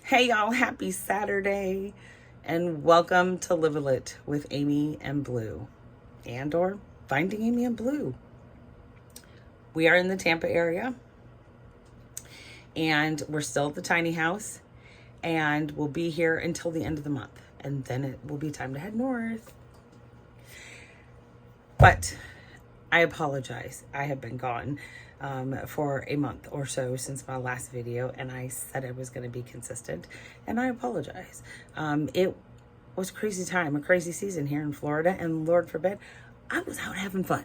Hey y'all, happy Saturday and welcome to Live a Lit with Amy and Blue or Finding Amy and Blue. We are in the Tampa area and we're still at the tiny house and we'll be here until the end of the month and then it will be time to head north. But I apologize. I have been gone for a month or so since my last video, and I said I was going to be consistent, and I apologize. It was a crazy time, a crazy season here in Florida, and Lord forbid, I was out having fun.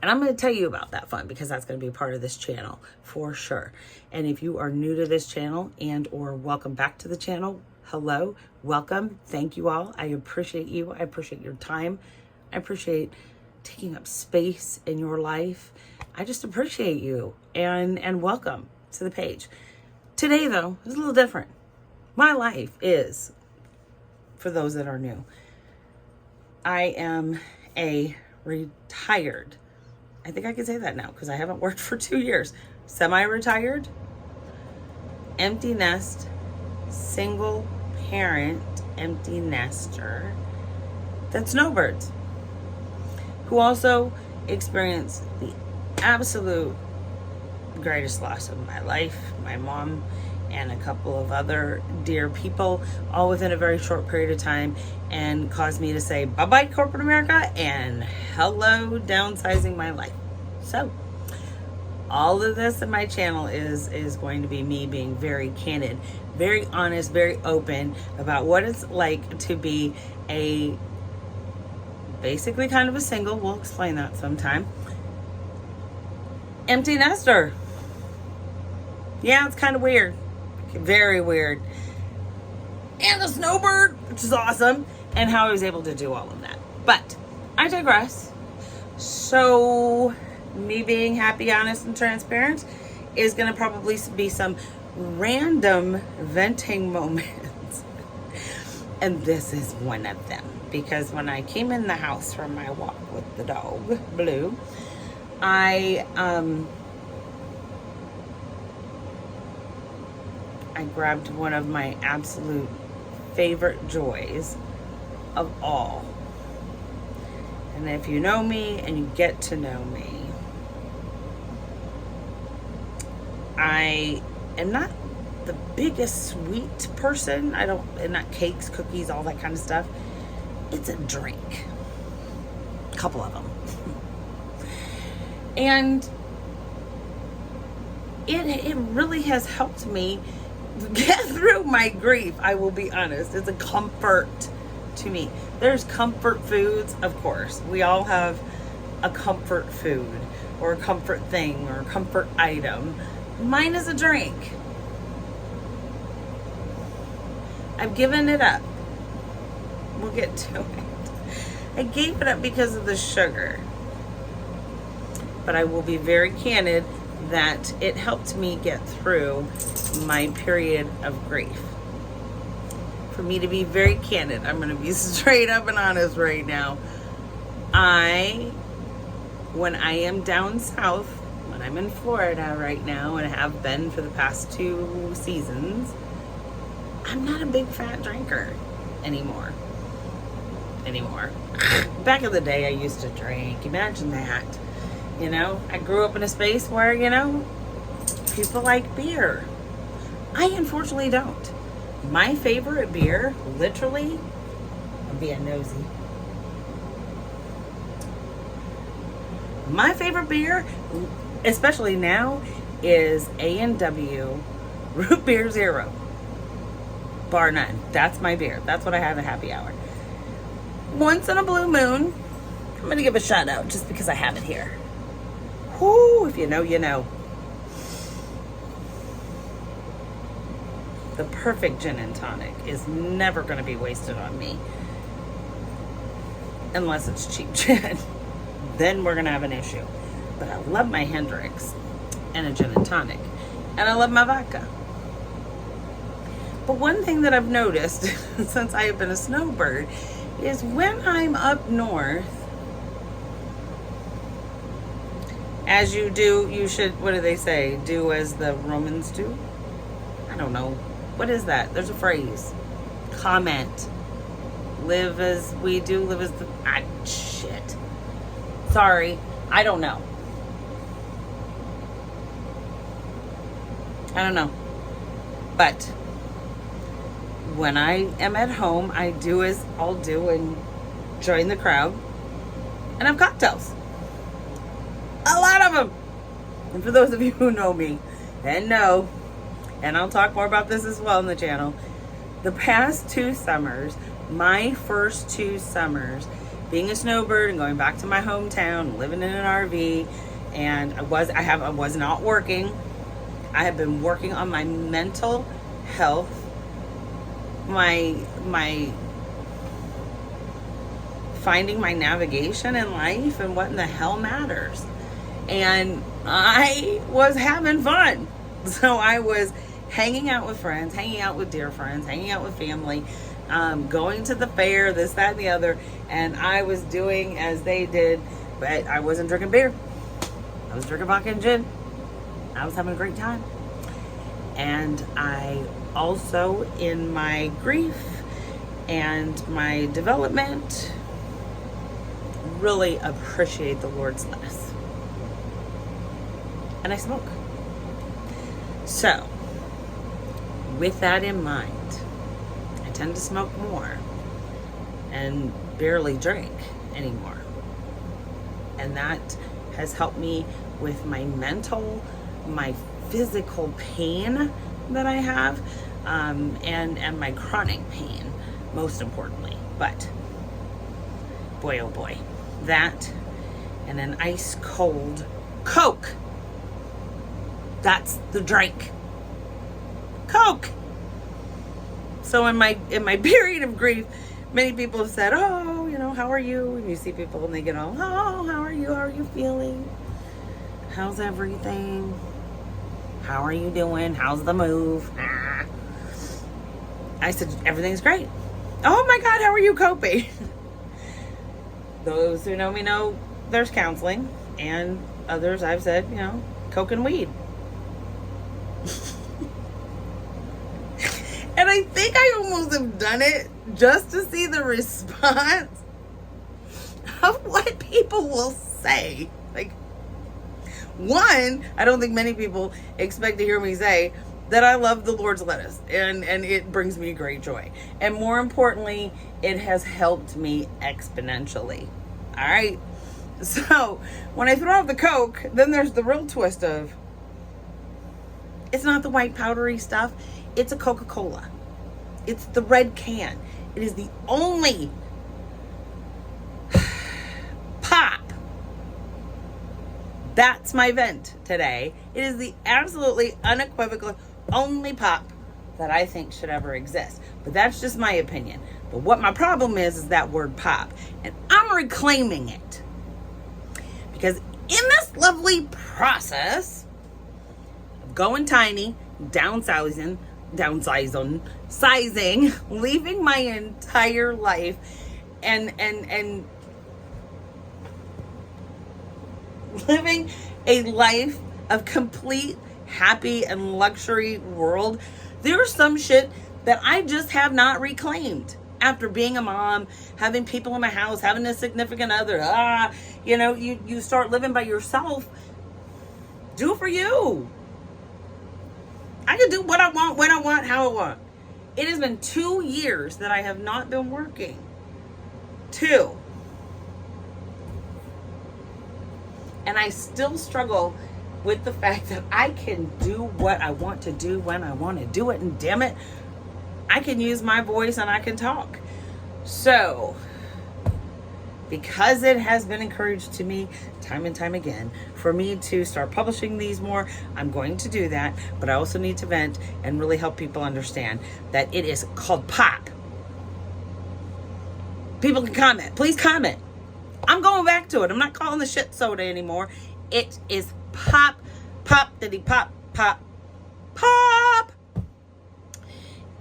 And I'm going to tell you about that fun because that's going to be a part of this channel for sure. And if you are new to this channel and or welcome back to the channel, hello, welcome. Thank you all. I appreciate you. I appreciate your time. I appreciate taking up space in your life. I just appreciate you and welcome to the page. Today though is a little different. My life is, for those that are new, I am a retired, I think I can say that now because I haven't worked for 2 years, semi-retired, empty nest, single parent, empty nester that snowbirds, who also experienced the absolute greatest loss of my life, my mom and a couple of other dear people, all within a very short period of time, and caused me to say bye-bye corporate America and hello downsizing my life. So all of this in my channel is going to be me being very candid, very honest, very open about what it's like to be a basically kind of a single, we'll explain that sometime, empty nester. Yeah, it's kind of weird. Very weird. And a snowbird, which is awesome. And how I was able to do all of that. But I digress. So me being happy, honest, and transparent is going to probably be some random venting moments. And this is one of them. Because when I came in the house from my walk with the dog, Blue, I grabbed one of my absolute favorite joys of all. And if you know me and you get to know me, I am not the biggest sweet person. I'm not cakes, cookies, all that kind of stuff. It's a drink. A couple of them. And it really has helped me get through my grief. I will be honest. It's a comfort to me. There's comfort foods, of course. We all have a comfort food or a comfort thing or a comfort item. Mine is a drink. I've given it up. We'll get to it. I gave it up because of the sugar. But I will be very candid that it helped me get through my period of grief. For me to be very candid, I'm going to be straight up and honest right now. When I am down south, when I'm in Florida right now and have been for the past 2 seasons, I'm not a big fat drinker anymore. Back in the day, I used to drink. Imagine that. You know, I grew up in a space where, people like beer. I unfortunately don't. My favorite beer, literally, I'm being nosy. My favorite beer, especially now, is A&W Root Beer Zero. Bar none. That's my beer. That's what I have at happy hour. Once in a blue moon, I'm going to give a shout out just because I have it here. Whoo, if you know, you know. The perfect gin and tonic is never going to be wasted on me. Unless it's cheap gin. Then we're going to have an issue. But I love my Hendrix and a gin and tonic. And I love my vodka. But one thing that I've noticed since I have been a snowbird is when I'm up north, as you do, you should, what do they say? Do as the Romans do? I don't know. What is that? There's a phrase. Comment. Live as we do, live as the... shit. Sorry. I don't know. But when I am at home, I do as I'll do and join the crowd and have cocktails. A lot of them. And for those of you who know me and know, and I'll talk more about this as well on the channel, the past 2 summers, my first 2 summers, being a snowbird and going back to my hometown, living in an RV, and I was not working. I have been working on my mental health, my finding my navigation in life and what in the hell matters. And I was having fun. So I was hanging out with friends, hanging out with dear friends, hanging out with family, going to the fair, this, that, and the other. And I was doing as they did, but I wasn't drinking beer. I was drinking vodka and gin. I was having a great time. And I also, in my grief and my development, really appreciate the Lord's lettuce. And I smoke. So, with that in mind, I tend to smoke more and barely drink anymore. And that has helped me with my mental, my physical pain that I have, and my chronic pain, most importantly. But boy, oh boy, that and an ice cold Coke. That's the drink. Coke. So in my period of grief, many people have said, "Oh, how are you?" And you see people and they get all, "Oh, how are you? How are you feeling? How's everything? How are you doing? How's the move?" I said, "Everything's great." "Oh my God, how are you coping?" Those who know me know there's counseling, and others I've said, Coke and weed. And I think I almost have done it just to see the response of what people will say. Like, one, I don't think many people expect to hear me say that I love the Lord's lettuce, and it brings me great joy. And more importantly, it has helped me exponentially. All right. So when I throw out the Coke, then there's the real twist of, it's not the white powdery stuff. It's a Coca-Cola. It's the red can. It is the only pop. That's my vent today. It is the absolutely unequivocal only pop that I think should ever exist. But that's just my opinion. But what my problem is that word pop. And I'm reclaiming it. Because in this lovely process of going tiny, downsizing, leaving my entire life and living a life of complete happy and luxury world, there's some shit that I just have not reclaimed after being a mom, having people in my house, having a significant other. You start living by yourself. Do for you. I can do what I want, when I want, how I want. It has been 2 years that I have not been working. 2. And I still struggle with the fact that I can do what I want to do when I want to do it. And damn it, I can use my voice and I can talk. So, because it has been encouraged to me time and time again for me to start publishing these more, I'm going to do that. But I also need to vent and really help people understand that it is called pop. People can comment. Please comment. I'm going back to it. I'm not calling the shit soda anymore. It is pop, pop, diddy, pop, pop, pop.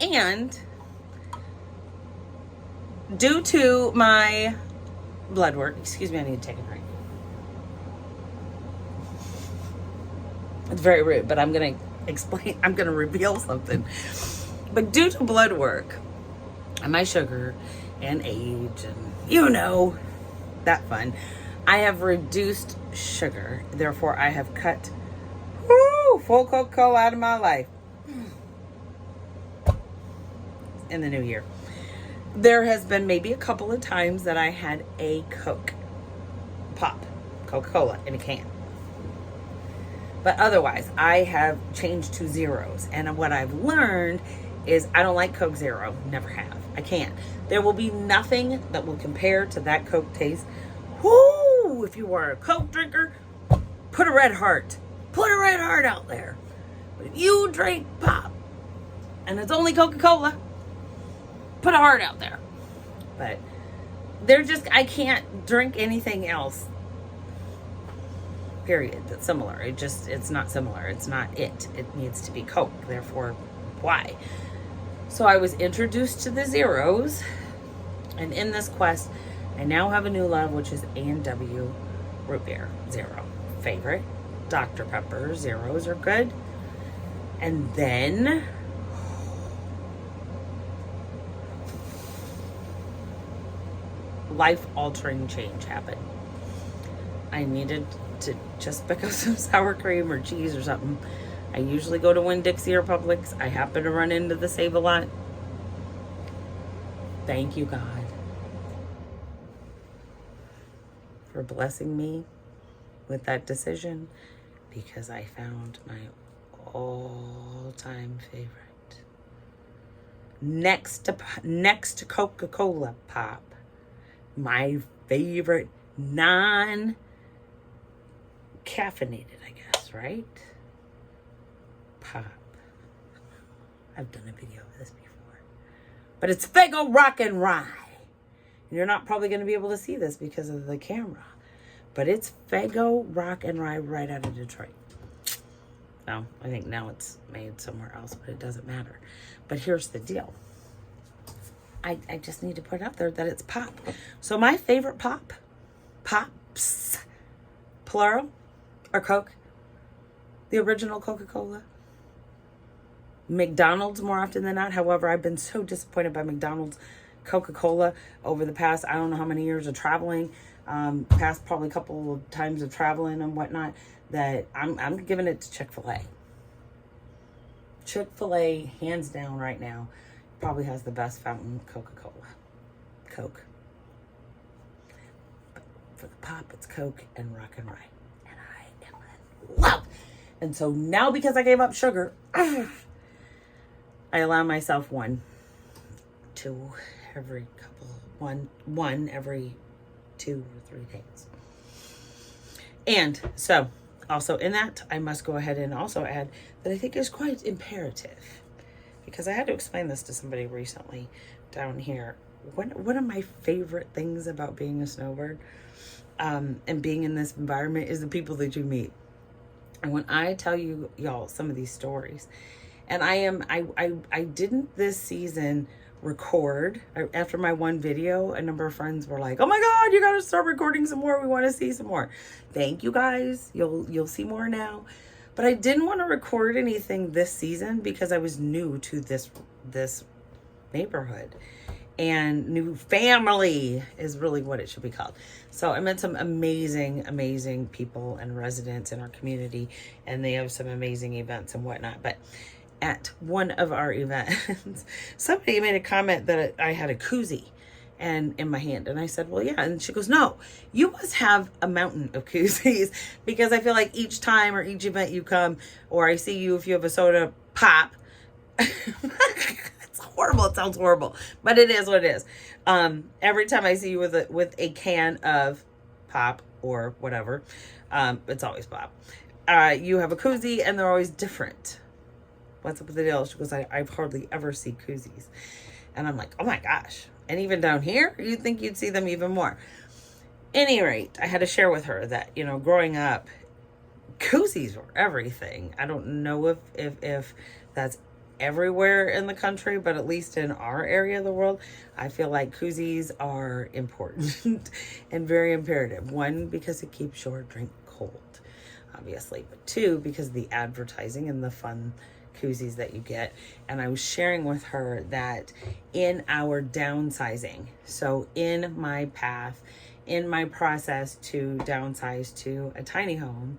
And due to my blood work, excuse me, I need to take a break. It's very rude, but I'm going to explain, I'm going to reveal something. But due to blood work and my sugar and age and that fun, I have reduced sugar. Therefore, I have cut full Coca-Cola out of my life in the new year. There has been maybe a couple of times that I had a Coca-Cola in a can. But otherwise, I have changed to zeros. And what I've learned is I don't like Coke Zero. Never have. I can't. There will be nothing that will compare to that Coke taste. Whoo! If you are a Coke drinker, put a red heart. Put a red heart out there. But if you drink pop and it's only Coca-Cola, put a heart out there. But I can't drink anything else. Period. That's similar. It's not similar. It's not it. It needs to be Coke. Therefore, why? So I was introduced to the zeros, and in this quest, I now have a new love, which is A&W root beer zero. Favorite. Dr. Pepper zeros are good. And then life-altering change happened. I needed to just pick up some sour cream or cheese or something. I usually go to Winn-Dixie or Publix. I happen to run into the Save-A-Lot. Thank you, God, for blessing me with that decision, because I found my all-time favorite. Next to Coca-Cola Pop, my favorite non-caffeinated, I guess, right? Pop. I've done a video of this before. But it's Faygo Rock and Rye. And you're not probably going to be able to see this because of the camera. But it's Faygo Rock and Rye right out of Detroit. Now, I think now it's made somewhere else, but it doesn't matter. But here's the deal. I just need to put out there that it's pop. So my favorite pops, plural, are Coke. The original Coca-Cola. McDonald's more often than not. However, I've been so disappointed by McDonald's Coca-Cola over the past, I don't know how many years of traveling, past probably a couple of times of traveling and whatnot, that I'm giving it to Chick-fil-A. Chick-fil-A, hands down right now, probably has the best fountain Coca-Cola. Coke. But for the pop, it's Coke and Rock and Rye. And I am in love. And so now, because I gave up sugar, I allow myself one every 2 or 3 days. And so, also in that, I must go ahead and also add that I think is quite imperative, because I had to explain this to somebody recently down here. One of my favorite things about being a snowbird and being in this environment is the people that you meet. And when I tell y'all some of these stories, and I didn't this season record. After my one video, a number of friends were like, "Oh my God, you gotta start recording some more. We want to see some more." Thank you guys. You'll see more now. But I didn't want to record anything this season because I was new to this neighborhood. And new family is really what it should be called. So I met some amazing, amazing people and residents in our community, and they have some amazing events and whatnot. But at one of our events, somebody made a comment that I had a koozie and in my hand, and I said, "Well, yeah." And she goes, "No, you must have a mountain of koozies, because I feel like each time or each event you come, or I see you, if you have a soda pop." It's horrible. It sounds horrible, but it is what it is. Every time I see you with a can of pop or whatever, it's always pop. You have a koozie, and they're always different. What's up with the deal? She goes, I've hardly ever see koozies. And I'm like, oh my gosh. And even down here, you'd think you'd see them even more. Any rate, I had to share with her that, growing up, koozies were everything. I don't know if that's everywhere in the country, but at least in our area of the world, I feel like koozies are important and very imperative. One, because it keeps your drink cold, obviously, but two, because of the advertising and the fun koozies that you get. And I was sharing with her that in our downsizing, so in my path, in my process to downsize to a tiny home,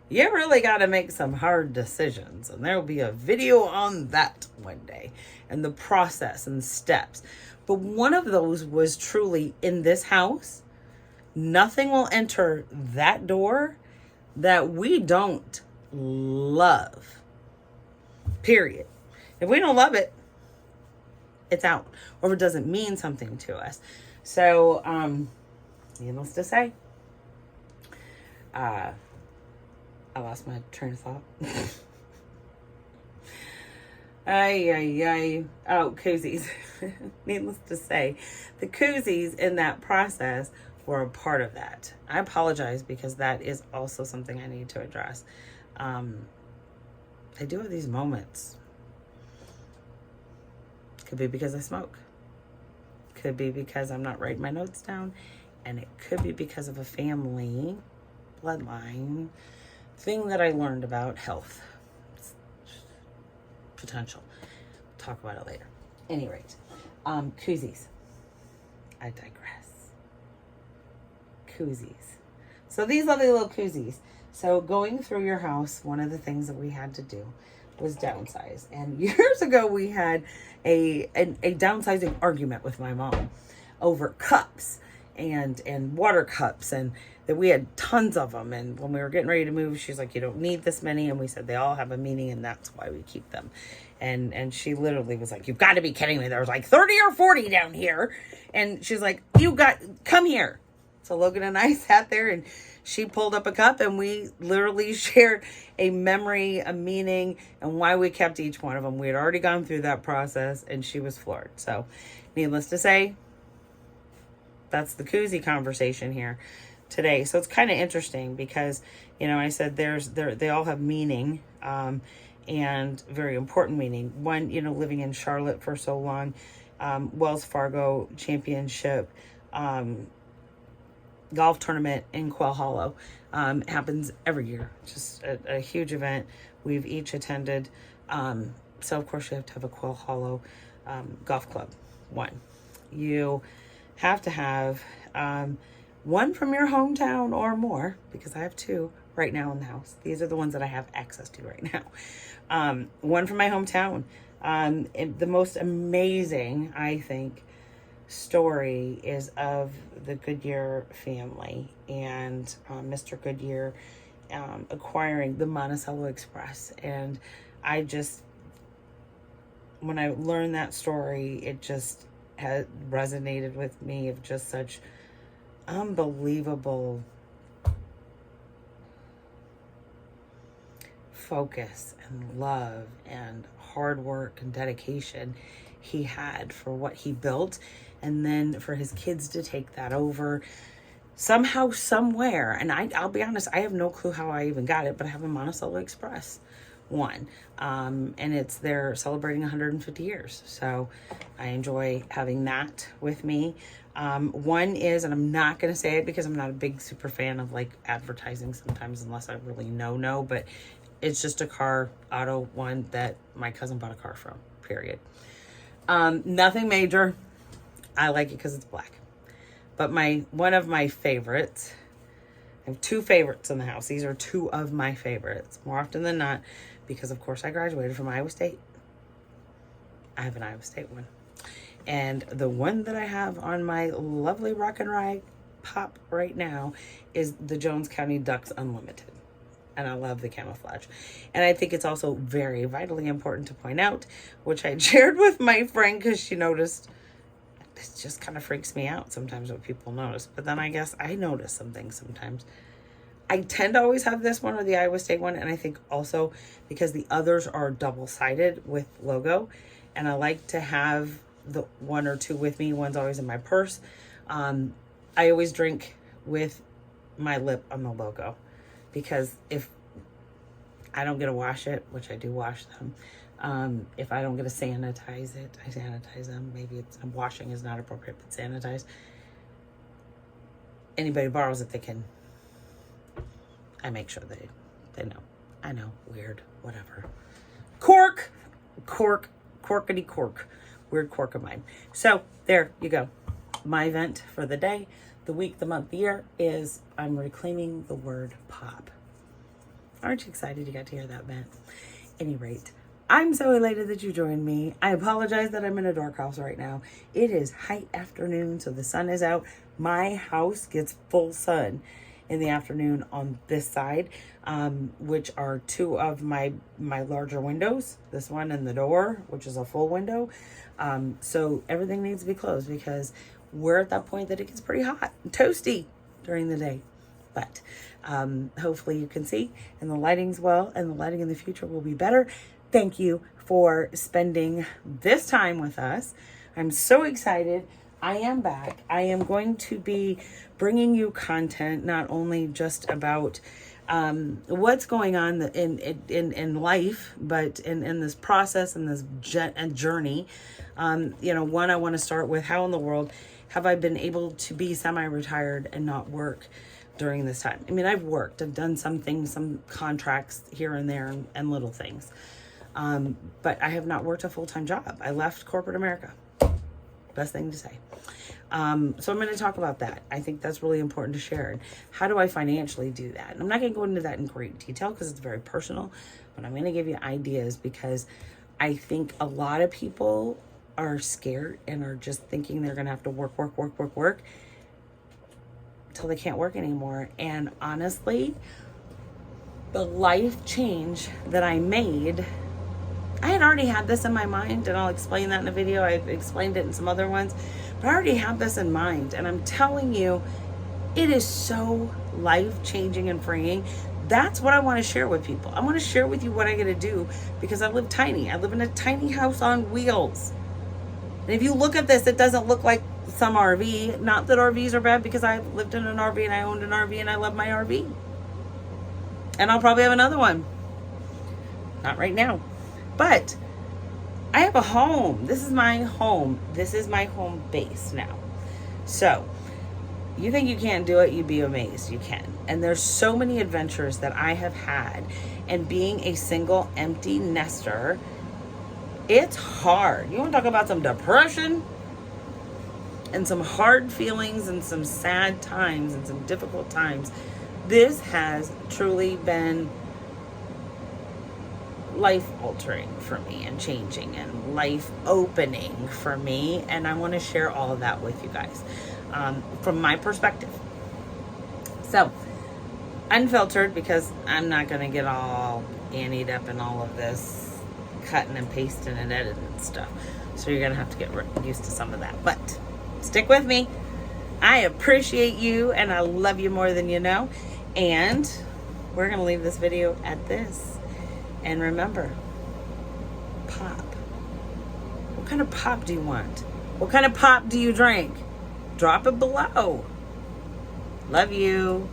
you really got to make some hard decisions. And there will be a video on that one day and the process and the steps. But one of those was truly, in this house, nothing will enter that door that we don't love. Period. If we don't love it, it's out. Or if it doesn't mean something to us. So, needless to say, I lost my train of thought. Oh, koozies. Needless to say, the koozies in that process were a part of that. I apologize because that is also something I need to address. I do have these moments. Could be because I smoke. Could be because I'm not writing my notes down. And it could be because of a family bloodline thing that I learned about health. Potential. Talk about it later. Any rate, koozies. I digress. Koozies. So these lovely little koozies. So going through your house, one of the things that we had to do was downsize. And years ago, we had a downsizing argument with my mom over cups and water cups, and that we had tons of them. And when we were getting ready to move, she's like, you don't need this many. And we said, they all have a meaning, and that's why we keep them. And she literally was like, you've got to be kidding me. There's like 30 or 40 down here. And she's like, come here. So Logan and I sat there, and she pulled up a cup, and we literally shared a memory, a meaning, and why we kept each one of them. We had already gone through that process, and she was floored. So needless to say, that's the koozie conversation here today. So it's kind of interesting because, I said they all have meaning, and very important meaning. One, living in Charlotte for so long, Wells Fargo Championship, golf tournament in Quail Hollow, happens every year. Just a huge event. We've each attended. So of course you have to have a Quail Hollow, golf club. One, you have to have, one from your hometown or more, because I have two right now in the house. These are the ones that I have access to right now. One from my hometown. The most amazing, I think, story is of the Goodyear family and Mr. Goodyear acquiring the Monticello Express. And when I learned that story, it just had resonated with me of just such unbelievable focus and love and hard work and dedication he had for what he built, and then for his kids to take that over somehow, somewhere. And I'll be honest, I have no clue how I even got it, but I have a Monticello Express one, and they're celebrating 150 years, so I enjoy having that with me. One is, and I'm not going to say it because I'm not a big super fan of like advertising sometimes unless I really know, but it's just a car, auto one that my cousin bought a car from, period. Nothing major. I like it because it's black. But one of my favorites, I have two favorites in the house. These are two of my favorites, more often than not, because of course I graduated from Iowa State. I have an Iowa State one. And the one that I have on my lovely Rock and Ride pop right now is the Jones County Ducks Unlimited. And I love the camouflage. And I think it's also very vitally important to point out, which I shared with my friend because she noticed. It just kind of freaks me out sometimes what people notice. But then I guess I notice some things sometimes. I tend to always have this one or the Iowa State one. And I think also because the others are double-sided with logo. And I like to have the one or two with me. One's always in my purse. I always drink with my lip on the logo. Because if I don't get to wash it, which I do wash them, if I don't get to sanitize it, I sanitize them. Maybe washing is not appropriate, but sanitize. Anybody borrows it, I make sure they know. I know, weird, whatever. corkity cork. Weird cork of mine. So there you go. My vent for the day, the week, the month, the year is I'm reclaiming the word pop. Aren't you excited you got to hear that vent? Any rate, I'm so elated that you joined me. I apologize that I'm in a dark house right now. It is high afternoon, so the sun is out. My house gets full sun in the afternoon on this side, which are two of my larger windows, this one and the door, which is a full window. So everything needs to be closed because we're at that point that it gets pretty hot and toasty during the day. But hopefully you can see, and the lighting's well, and the lighting in the future will be better. Thank you for spending this time with us. I'm so excited. I am back. I am going to be bringing you content, not only just about what's going on in life, but in this process and this journey. One, I want to start with how in the world have I been able to be semi-retired and not work during this time? I mean, I've worked. I've done some things, some contracts here and there and little things. But I have not worked a full-time job. I left corporate America. Best thing to say. So I'm going to talk about that. I think that's really important to share. And how do I financially do that? And I'm not going to go into that in great detail because it's very personal, but I'm going to give you ideas because I think a lot of people are scared and are just thinking they're going to have to work until they can't work anymore. And honestly, the life change that I made, I had already had this in my mind, and I'll explain that in a video. I've explained it in some other ones, but I already had this in mind. And I'm telling you, it is so life-changing and freeing. That's what I want to share with people. I want to share with you what I get to do because I live tiny. I live in a tiny house on wheels. And if you look at this, it doesn't look like some RV. Not that RVs are bad, because I've lived in an RV and I owned an RV and I love my RV. And I'll probably have another one. Not right now. But I have a home. This is my home. This is my home base now. So you think you can't do it, you'd be amazed. You can. And there's so many adventures that I have had. And being a single empty nester, it's hard. You want to talk about some depression and some hard feelings and some sad times and some difficult times. This has truly been life altering for me and changing and life opening for me. And I want to share all of that with you guys from my perspective. So unfiltered, because I'm not going to get all annied up in all of this cutting and pasting and editing and stuff. So you're going to have to get used to some of that. But stick with me. I appreciate you and I love you more than you know. And we're going to leave this video at this. And remember, pop. What kind of pop do you want? What kind of pop do you drink? Drop it below. Love you.